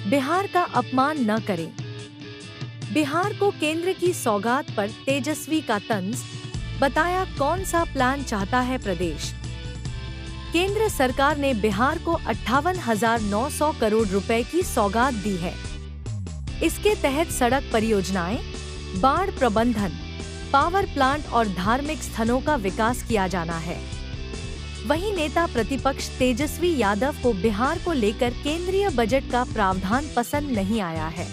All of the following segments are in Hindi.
बिहार का अपमान न करें। बिहार को केंद्र की सौगात पर तेजस्वी का तंज, बताया कौन सा प्लान चाहता है प्रदेश। केंद्र सरकार ने बिहार को 58,900 करोड़ रुपए की सौगात दी है। इसके तहत सड़क परियोजनाएं, बाढ़ प्रबंधन, पावर प्लांट और धार्मिक स्थलों का विकास किया जाना है। वहीं नेता प्रतिपक्ष तेजस्वी यादव को बिहार को लेकर केंद्रीय बजट का प्रावधान पसंद नहीं आया है।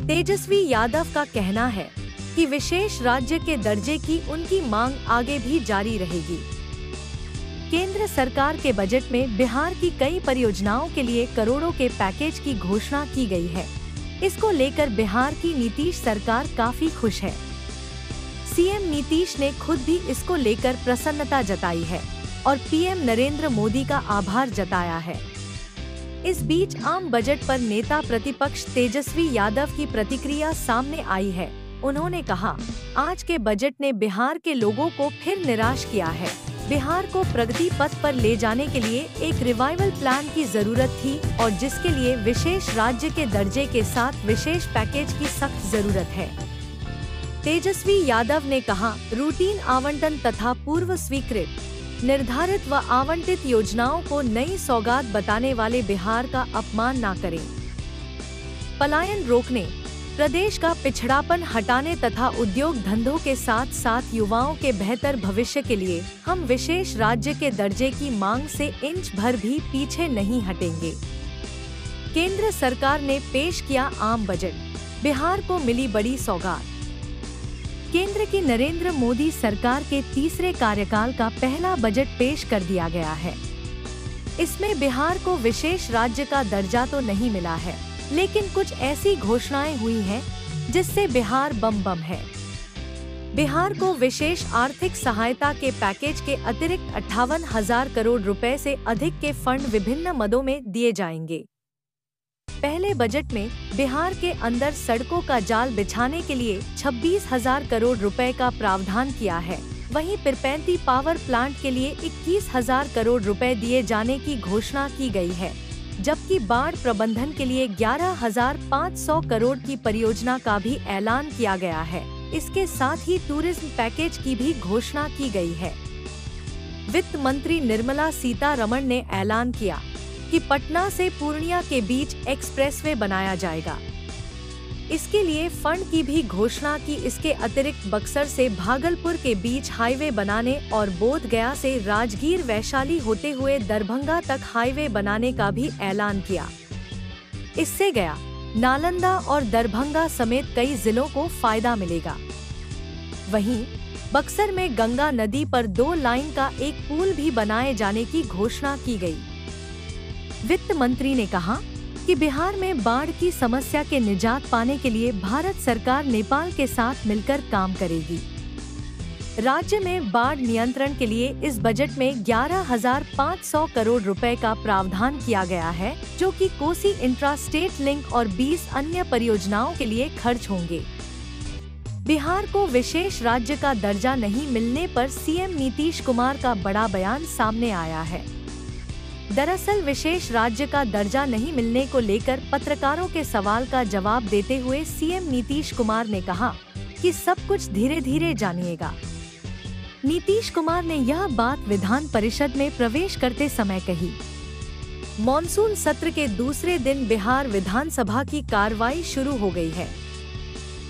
तेजस्वी यादव का कहना है कि विशेष राज्य के दर्जे की उनकी मांग आगे भी जारी रहेगी। केंद्र सरकार के बजट में बिहार की कई परियोजनाओं के लिए करोड़ों के पैकेज की घोषणा की गई है। इसको लेकर बिहार की नीतीश सरकार काफी खुश है। सीएम नीतीश ने खुद भी इसको लेकर प्रसन्नता जताई है और पीएम नरेंद्र मोदी का आभार जताया है। इस बीच आम बजट पर नेता प्रतिपक्ष तेजस्वी यादव की प्रतिक्रिया सामने आई है। उन्होंने कहा, आज के बजट ने बिहार के लोगों को फिर निराश किया है। बिहार को प्रगति पथ पर ले जाने के लिए एक रिवाइवल प्लान की जरूरत थी और जिसके लिए विशेष राज्य के दर्जे के साथ विशेष पैकेज की सख्त जरूरत है। तेजस्वी यादव ने कहा, रूटीन आवंटन तथा पूर्व स्वीकृत, निर्धारित व आवंटित योजनाओं को नई सौगात बताने वाले बिहार का अपमान न करें। पलायन रोकने, प्रदेश का पिछड़ापन हटाने तथा उद्योग धंधों के साथ साथ युवाओं के बेहतर भविष्य के लिए हम विशेष राज्य के दर्जे की मांग से इंच भर भी पीछे नहीं हटेंगे। केंद्र सरकार ने पेश किया आम बजट, बिहार को मिली बड़ी सौगात। केंद्र की नरेंद्र मोदी सरकार के तीसरे कार्यकाल का पहला बजट पेश कर दिया गया है। इसमें बिहार को विशेष राज्य का दर्जा तो नहीं मिला है, लेकिन कुछ ऐसी घोषणाएं हुई हैं जिससे बिहार बम बम है। बिहार को विशेष आर्थिक सहायता के पैकेज के अतिरिक्त 58,000 करोड़ रुपए से अधिक के फंड विभिन्न मदों में दिए जाएंगे। पहले बजट में बिहार के अंदर सड़कों का जाल बिछाने के लिए 26,000 करोड़ रुपए का प्रावधान किया है। वहीं पिरपैंती पावर प्लांट के लिए 21,000 करोड़ रुपए दिए जाने की घोषणा की गई है, जबकि बाढ़ प्रबंधन के लिए 11,500 करोड़ की परियोजना का भी ऐलान किया गया है। इसके साथ ही टूरिज्म पैकेज की भी घोषणा की गई है। वित्त मंत्री निर्मला सीतारमण ने ऐलान किया कि पटना से पूर्णिया के बीच एक्सप्रेसवे बनाया जाएगा। इसके लिए फंड की भी घोषणा की। इसके अतिरिक्त बक्सर से भागलपुर के बीच हाईवे बनाने और बोधगया से राजगीर वैशाली होते हुए दरभंगा तक हाईवे बनाने का भी ऐलान किया। इससे गया, नालंदा और दरभंगा समेत कई जिलों को फायदा मिलेगा। वहीं बक्सर में गंगा नदी पर 2 लाइन का एक पुल भी बनाए जाने की घोषणा की गई। वित्त मंत्री ने कहा कि बिहार में बाढ़ की समस्या के निजात पाने के लिए भारत सरकार नेपाल के साथ मिलकर काम करेगी। राज्य में बाढ़ नियंत्रण के लिए इस बजट में 11,500 करोड़ रुपए का प्रावधान किया गया है, जो कि कोसी इंट्रा स्टेट लिंक और 20 अन्य परियोजनाओं के लिए खर्च होंगे। बिहार को विशेष राज्य का दर्जा नहीं मिलने पर सीएम नीतीश कुमार का बड़ा बयान सामने आया है। दरअसल विशेष राज्य का दर्जा नहीं मिलने को लेकर पत्रकारों के सवाल का जवाब देते हुए सीएम नीतीश कुमार ने कहा कि सब कुछ धीरे धीरे जानिएगा। नीतीश कुमार ने यह बात विधान परिषद में प्रवेश करते समय कही। मॉनसून सत्र के दूसरे दिन बिहार विधानसभा की कार्रवाई शुरू हो गई है।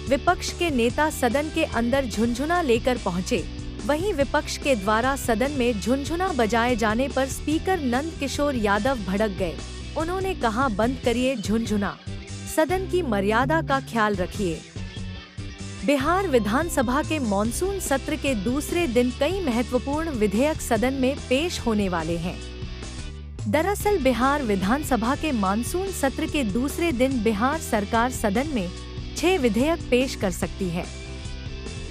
विपक्ष के नेता सदन के अंदर झुनझुना लेकर पहुंचे। वहीं विपक्ष के द्वारा सदन में झुनझुना बजाए जाने पर स्पीकर नंद किशोर यादव भड़क गए। उन्होंने कहा, बंद करिए झुनझुना, सदन की मर्यादा का ख्याल रखिए। बिहार विधानसभा के मॉनसून सत्र के दूसरे दिन कई महत्वपूर्ण विधेयक सदन में पेश होने वाले हैं। दरअसल बिहार विधानसभा के मॉनसून सत्र के दूसरे दिन बिहार सरकार सदन में 6 विधेयक पेश कर सकती है।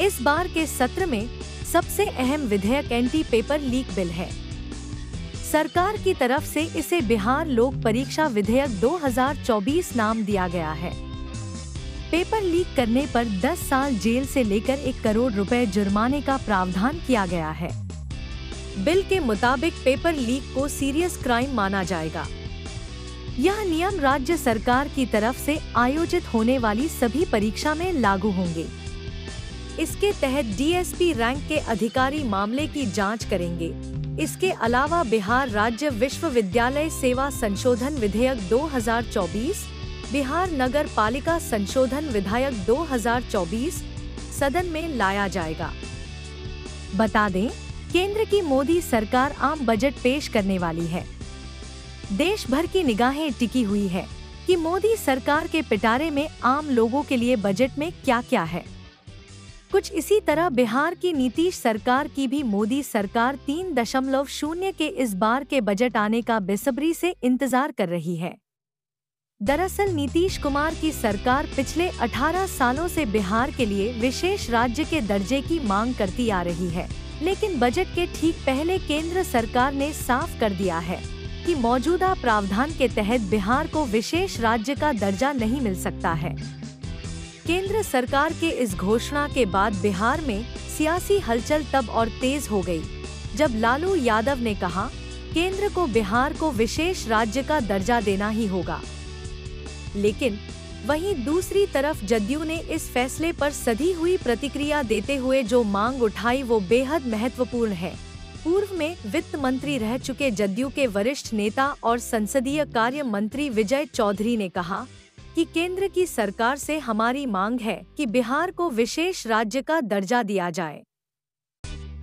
इस बार के सत्र में सबसे अहम विधेयक एंटी पेपर लीक बिल है। सरकार की तरफ से इसे बिहार लोक परीक्षा विधेयक 2024 नाम दिया गया है। पेपर लीक करने पर 10 साल जेल से लेकर 1 करोड़ रुपए जुर्माने का प्रावधान किया गया है। बिल के मुताबिक पेपर लीक को सीरियस क्राइम माना जाएगा। यह नियम राज्य सरकार की तरफ से आयोजित होने वाली सभी परीक्षा में लागू होंगे। इसके तहत डीएसपी रैंक के अधिकारी मामले की जांच करेंगे। इसके अलावा बिहार राज्य विश्वविद्यालय सेवा संशोधन विधेयक 2024, बिहार नगर पालिका संशोधन विधेयक 2024 सदन में लाया जाएगा। बता दें, केंद्र की मोदी सरकार आम बजट पेश करने वाली है। देश भर की निगाहें टिकी हुई है कि मोदी सरकार के पिटारे में आम लोगों के लिए बजट में क्या क्या है। कुछ इसी तरह बिहार की नीतीश सरकार की भी मोदी सरकार 3.0 के इस बार के बजट आने का बेसब्री से इंतजार कर रही है। दरअसल नीतीश कुमार की सरकार पिछले 18 सालों से बिहार के लिए विशेष राज्य के दर्जे की मांग करती आ रही है, लेकिन बजट के ठीक पहले केंद्र सरकार ने साफ कर दिया है कि मौजूदा प्रावधान के तहत बिहार को विशेष राज्य का दर्जा नहीं मिल सकता है। केंद्र सरकार के इस घोषणा के बाद बिहार में सियासी हलचल तब और तेज हो गई, जब लालू यादव ने कहा केंद्र को बिहार को विशेष राज्य का दर्जा देना ही होगा। लेकिन वहीं दूसरी तरफ जदयू ने इस फैसले पर सधी हुई प्रतिक्रिया देते हुए जो मांग उठाई वो बेहद महत्वपूर्ण है। पूर्व में वित्त मंत्री रह चुके जदयू के वरिष्ठ नेता और संसदीय कार्य मंत्री विजय चौधरी ने कहा कि केंद्र की सरकार से हमारी मांग है कि बिहार को विशेष राज्य का दर्जा दिया जाए,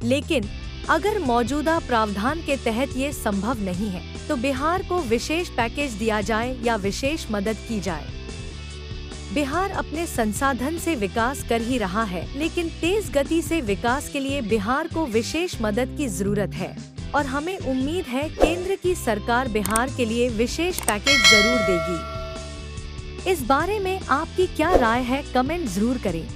लेकिन अगर मौजूदा प्रावधान के तहत ये संभव नहीं है तो बिहार को विशेष पैकेज दिया जाए या विशेष मदद की जाए। बिहार अपने संसाधन से विकास कर ही रहा है, लेकिन तेज गति से विकास के लिए बिहार को विशेष मदद की जरूरत है और हमें उम्मीद है केंद्र की सरकार बिहार के लिए विशेष पैकेज जरूर देगी। इस बारे में आपकी क्या राय है, कमेंट जरूर करें।